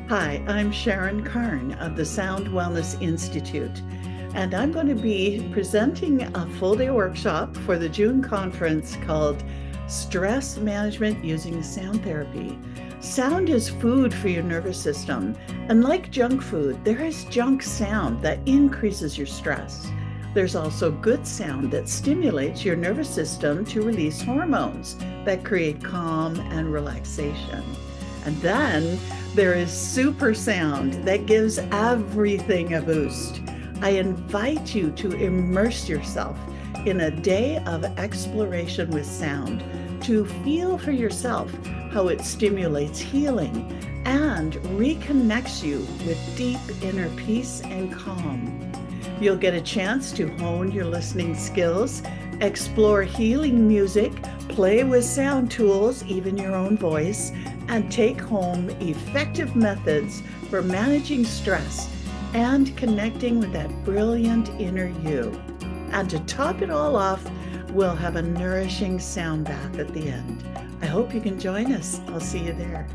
Hi, I'm Sharon Carne of the Sound Wellness Institute, and I'm going to be presenting a full-day workshop for the June conference called Stress Management Using Sound Therapy. Sound is food for your nervous system, and like junk food, there is junk sound that increases your stress. There's also good sound that stimulates your nervous system to release hormones that create calm and relaxation. And then there is super sound that gives everything a boost. I invite you to immerse yourself in a day of exploration with sound, to feel for yourself how it stimulates healing and reconnects you with deep inner peace and calm. You'll get a chance to hone your listening skills, explore healing music, play with sound tools, even your own voice, and take home effective methods for managing stress and connecting with that brilliant inner you. And to top it all off, we'll have a nourishing sound bath at the end. I hope you can join us. I'll see you there.